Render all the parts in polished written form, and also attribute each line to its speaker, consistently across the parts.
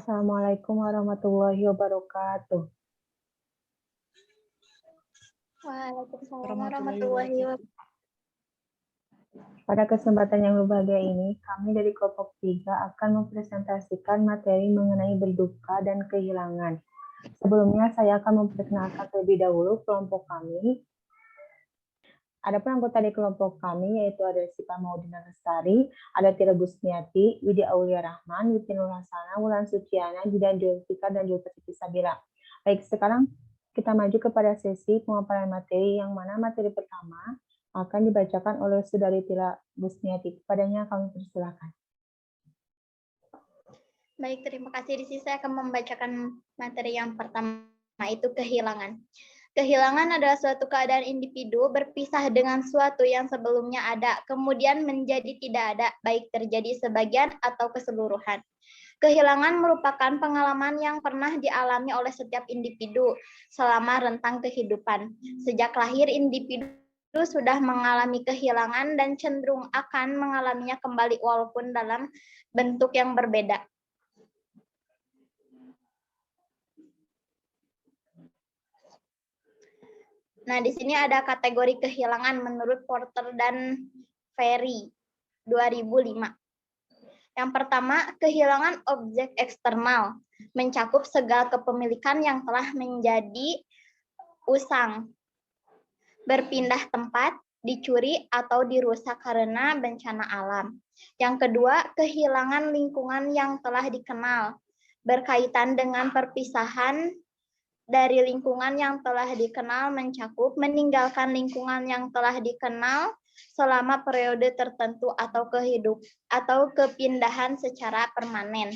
Speaker 1: Assalamualaikum warahmatullahi wabarakatuh.
Speaker 2: Waalaikumsalam warahmatullahi wabarakatuh.
Speaker 1: Pada kesempatan yang berbahagia ini, kami dari kelompok 3 akan mempresentasikan materi mengenai berduka dan kehilangan. Sebelumnya, saya akan memperkenalkan terlebih dahulu kelompok kami. Adapun anggota di kelompok kami yaitu ada Sipa Maudina Lestari, ada Tira Gusniati, Widya Aulia Rahman, Witi Nur Hasana, Wulan Suciana, Jidan Julfika, dan Julfa Siti Sabira. Baik, sekarang kita maju kepada sesi pemaparan materi, yang mana materi pertama akan dibacakan oleh Saudari Tira Gusniati. Kepadanya kami persilakan.
Speaker 2: Baik, terima kasih. Di sini saya akan membacakan materi yang pertama, yaitu kehilangan. Kehilangan adalah suatu keadaan individu berpisah dengan suatu yang sebelumnya ada, kemudian menjadi tidak ada, baik terjadi sebagian atau keseluruhan. Kehilangan merupakan pengalaman yang pernah dialami oleh setiap individu selama rentang kehidupan. Sejak lahir, individu sudah mengalami kehilangan dan cenderung akan mengalaminya kembali walaupun dalam bentuk yang berbeda. Nah, di sini ada kategori kehilangan menurut Porter dan Ferry 2005. Yang pertama, kehilangan objek eksternal, mencakup segala kepemilikan yang telah menjadi usang, berpindah tempat, dicuri, atau dirusak karena bencana alam. Yang kedua, kehilangan lingkungan yang telah dikenal, berkaitan dengan perpisahan dari lingkungan yang telah dikenal, mencakup meninggalkan lingkungan yang telah dikenal selama periode tertentu atau kepindahan secara permanen.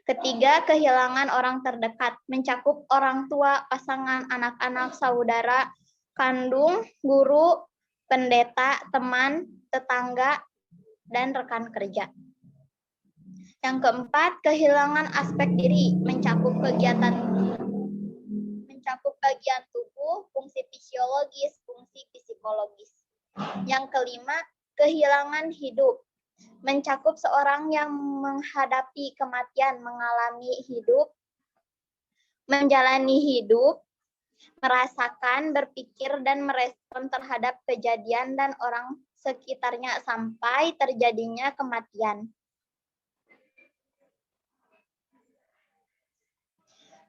Speaker 2: Ketiga, kehilangan orang terdekat, mencakup orang tua, pasangan, anak-anak, saudara kandung, guru, pendeta, teman, tetangga, dan rekan kerja. Yang keempat, kehilangan aspek diri, mencakup bagian tubuh, fungsi fisiologis, fungsi psikologis. Yang kelima, kehilangan hidup, mencakup seorang yang menghadapi kematian, mengalami hidup, menjalani hidup, merasakan, berpikir, dan merespon terhadap kejadian dan orang sekitarnya sampai terjadinya kematian.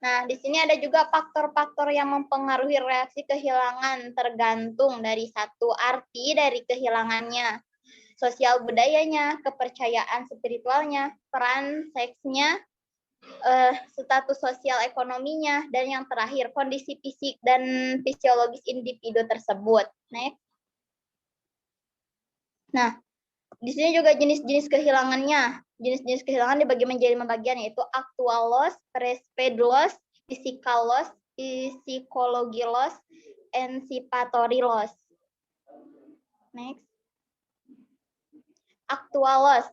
Speaker 2: Nah, di sini ada juga faktor-faktor yang mempengaruhi reaksi kehilangan, tergantung dari satu arti dari kehilangannya, sosial budayanya, kepercayaan spiritualnya, peran seksnya, status sosial ekonominya, dan yang terakhir kondisi fisik dan fisiologis individu tersebut. Next. Nah, di sini juga jenis-jenis kehilangannya. Jenis-jenis kehilangan dibagi menjadi 5 bagian, yaitu actual loss, perceived loss, physical loss, psychology loss, anticipatory loss. Next. Actual loss.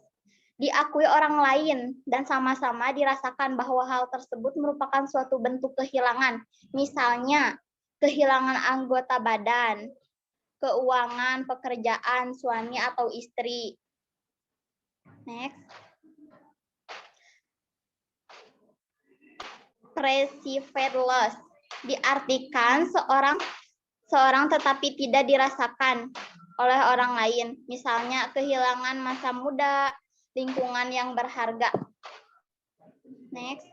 Speaker 2: Diakui orang lain dan sama-sama dirasakan bahwa hal tersebut merupakan suatu bentuk kehilangan. Misalnya, kehilangan anggota badan, keuangan, pekerjaan, suami atau istri. Next. Perceived loss. Diartikan seorang tetapi tidak dirasakan oleh orang lain. Misalnya kehilangan masa muda, lingkungan yang berharga. Next.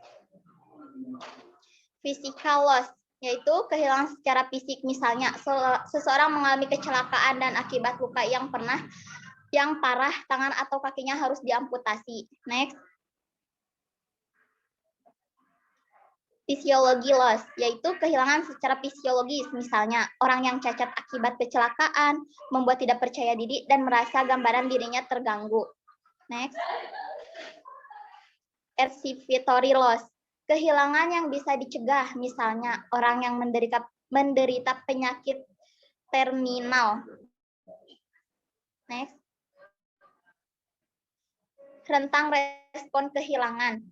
Speaker 2: Physical loss, yaitu kehilangan secara fisik. Misalnya seseorang mengalami kecelakaan dan akibat luka yang parah, tangan atau kakinya harus diamputasi. Next. Physiology loss, yaitu kehilangan secara fisiologis. Misalnya, orang yang cacat akibat kecelakaan, membuat tidak percaya diri, dan merasa gambaran dirinya terganggu. Next. Anticipatory loss, kehilangan yang bisa dicegah. Misalnya, orang yang menderita penyakit terminal. Next. Rentang respon kehilangan.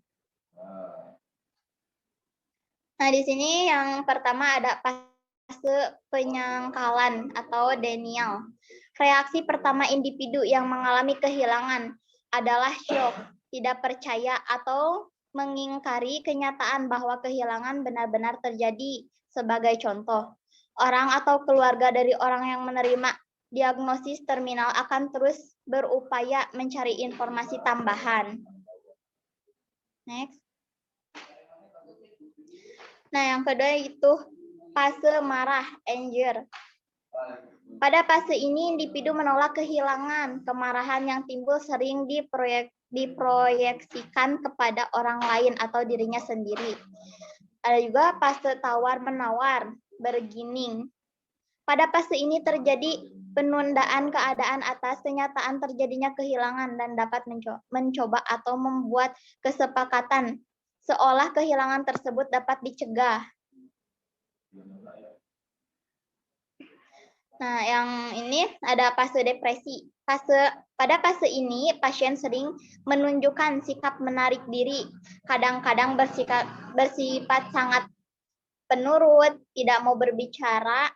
Speaker 2: Nah, di sini yang pertama ada fase penyangkalan atau denial. Reaksi pertama individu yang mengalami kehilangan adalah shock, tidak percaya, atau mengingkari kenyataan bahwa kehilangan benar-benar terjadi. Sebagai contoh, orang atau keluarga dari orang yang menerima diagnosis terminal akan terus berupaya mencari informasi tambahan. Next. Nah, yang kedua itu fase marah, anger. Pada fase ini, individu menolak kehilangan. Kemarahan yang timbul sering diproyeksikan kepada orang lain atau dirinya sendiri. Ada juga fase tawar-menawar, bargaining. Pada fase ini terjadi penundaan keadaan atas kenyataan terjadinya kehilangan dan dapat mencoba atau membuat kesepakatan seolah kehilangan tersebut dapat dicegah. Nah, yang ini ada fase depresi. Pada fase ini, pasien sering menunjukkan sikap menarik diri, kadang-kadang bersifat sangat penurut, tidak mau berbicara,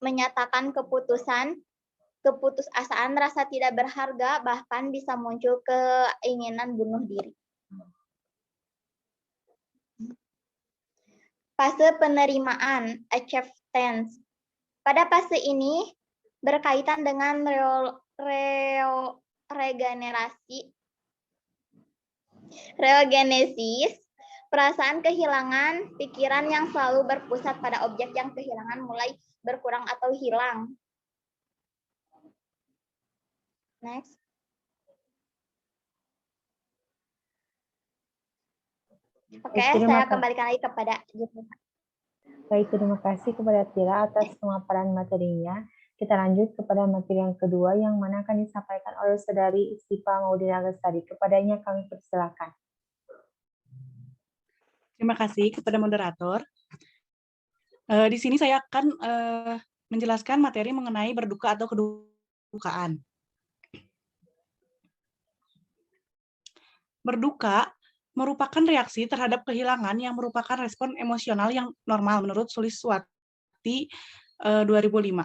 Speaker 2: menyatakan keputusasaan, rasa tidak berharga, bahkan bisa muncul keinginan bunuh diri. Fase penerimaan, acceptance. Pada fase ini berkaitan dengan regenesis, perasaan kehilangan, pikiran yang selalu berpusat pada objek yang kehilangan mulai berkurang atau hilang. Next. Oke, saya kembalikan lagi kepada Jepang.
Speaker 1: Baik, terima kasih kepada Tira atas pemaparan materinya. Kita lanjut kepada materi yang kedua yang mana akan disampaikan oleh Saudari Istifa Maudina Lestari. Kepadanya kami persilakan.
Speaker 3: Terima kasih kepada moderator. Di sini saya akan menjelaskan materi mengenai berduka atau kedukaan. Berduka merupakan reaksi terhadap kehilangan yang merupakan respon emosional yang normal menurut Suliswati 2005.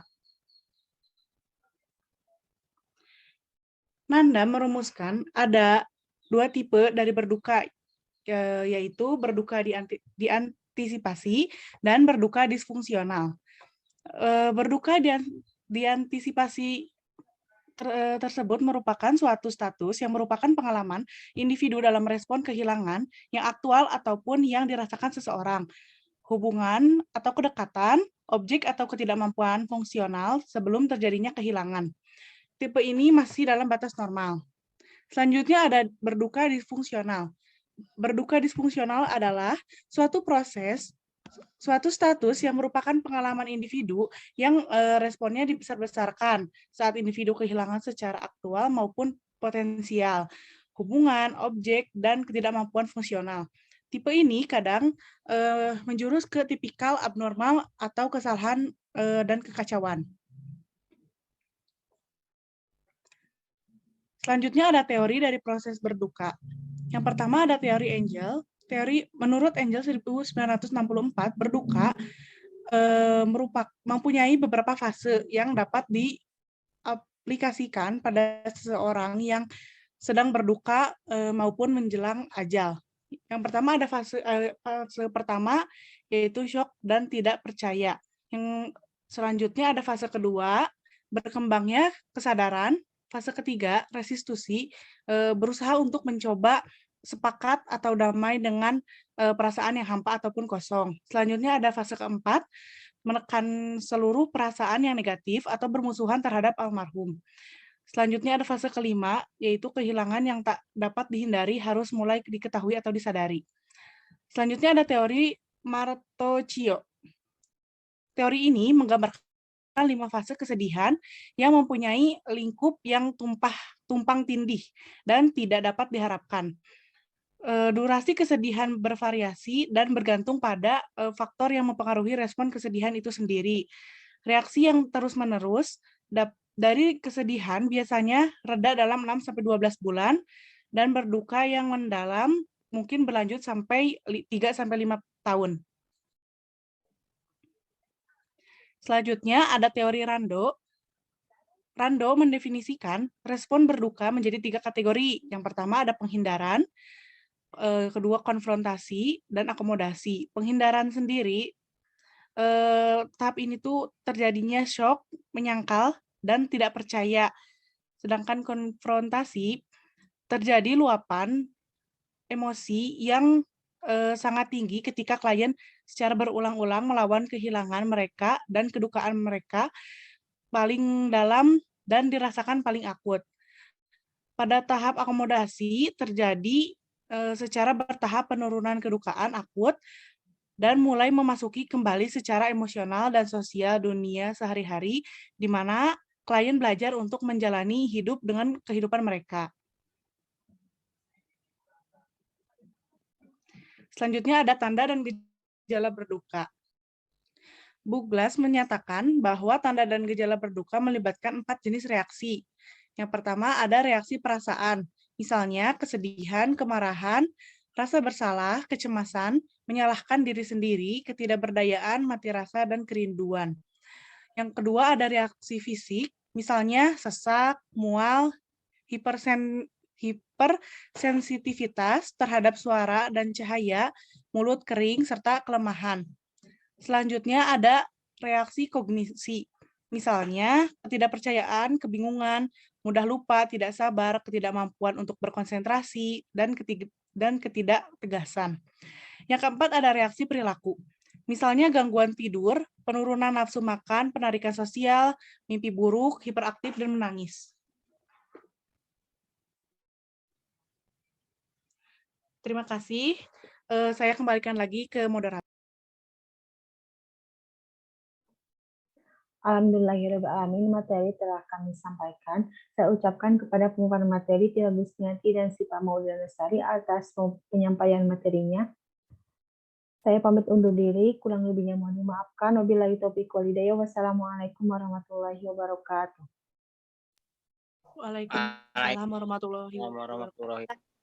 Speaker 3: Nanda merumuskan ada dua tipe dari berduka, yaitu berduka diantisipasi dan berduka disfungsional. Berduka diantisipasi tersebut merupakan suatu status yang merupakan pengalaman individu dalam respon kehilangan yang aktual ataupun yang dirasakan seseorang, hubungan atau kedekatan, objek atau ketidakmampuan fungsional sebelum terjadinya kehilangan. Tipe ini masih dalam batas normal. Selanjutnya ada berduka disfungsional. Berduka disfungsional adalah suatu status yang merupakan pengalaman individu yang responnya dibesar-besarkan saat individu kehilangan secara aktual maupun potensial, hubungan, objek, dan ketidakmampuan fungsional. Tipe ini kadang menjurus ke tipikal abnormal atau kesalahan dan kekacauan. Selanjutnya ada teori dari proses berduka. Yang pertama ada teori Engel. Menurut Engel 1964, berduka mempunyai beberapa fase yang dapat diaplikasikan pada seseorang yang sedang berduka maupun menjelang ajal. Yang pertama ada fase pertama yaitu syok dan tidak percaya. Yang selanjutnya ada fase kedua, berkembangnya kesadaran. Fase ketiga, restitusi, berusaha untuk mencoba sepakat atau damai dengan perasaan yang hampa ataupun kosong. Selanjutnya ada fase keempat, menekan seluruh perasaan yang negatif atau bermusuhan terhadap almarhum. Selanjutnya ada fase kelima, yaitu kehilangan yang tak dapat dihindari harus mulai diketahui atau disadari. Selanjutnya ada teori Martocchio. Teori ini menggambarkan 5 fase kesedihan yang mempunyai lingkup yang tumpang tindih dan tidak dapat diharapkan. Durasi kesedihan bervariasi dan bergantung pada faktor yang mempengaruhi respon kesedihan itu sendiri. Reaksi yang terus-menerus dari kesedihan biasanya reda dalam 6-12 bulan dan berduka yang mendalam mungkin berlanjut sampai 3-5 tahun. Selanjutnya ada teori Rando. Rando mendefinisikan respon berduka menjadi 3 kategori. Yang pertama ada penghindaran, kedua konfrontasi dan akomodasi. Penghindaran sendiri, tahap ini tuh terjadinya shock, menyangkal, dan tidak percaya. Sedangkan konfrontasi terjadi luapan emosi yang sangat tinggi ketika klien secara berulang-ulang melawan kehilangan mereka dan kedukaan mereka paling dalam dan dirasakan paling akut. Pada tahap akomodasi terjadi secara bertahap penurunan kedukaan akut dan mulai memasuki kembali secara emosional dan sosial dunia sehari-hari, di mana klien belajar untuk menjalani hidup dengan kehidupan mereka. Selanjutnya ada tanda dan gejala berduka. Douglas menyatakan bahwa tanda dan gejala berduka melibatkan 4 jenis reaksi. Yang pertama ada reaksi perasaan, misalnya kesedihan, kemarahan, rasa bersalah, kecemasan, menyalahkan diri sendiri, ketidakberdayaan, mati rasa, dan kerinduan. Yang kedua ada reaksi fisik, misalnya sesak, mual, hipersensitivitas terhadap suara dan cahaya, mulut kering, serta kelemahan. Selanjutnya ada reaksi kognisi, misalnya ketidakpercayaan, kebingungan, mudah lupa, tidak sabar, ketidakmampuan untuk berkonsentrasi, dan ketidaktegasan. Yang keempat ada reaksi perilaku, misalnya gangguan tidur, penurunan nafsu makan, penarikan sosial, mimpi buruk, hiperaktif, dan menangis. Terima kasih. Saya kembalikan lagi ke moderator.
Speaker 1: Alhamdulillahirrahmanirrahim, materi telah kami sampaikan. Saya ucapkan kepada pengumpulan materi Tia Gusnianti dan Sipa Maulana Lestari atas penyampaian materinya. Saya pamit undur diri, kurang lebihnya mohon dimaafkan. Wabillahi taufiq wal hidayah. Wassalamualaikum warahmatullahi wabarakatuh.
Speaker 3: Waalaikumsalam warahmatullahi wabarakatuh.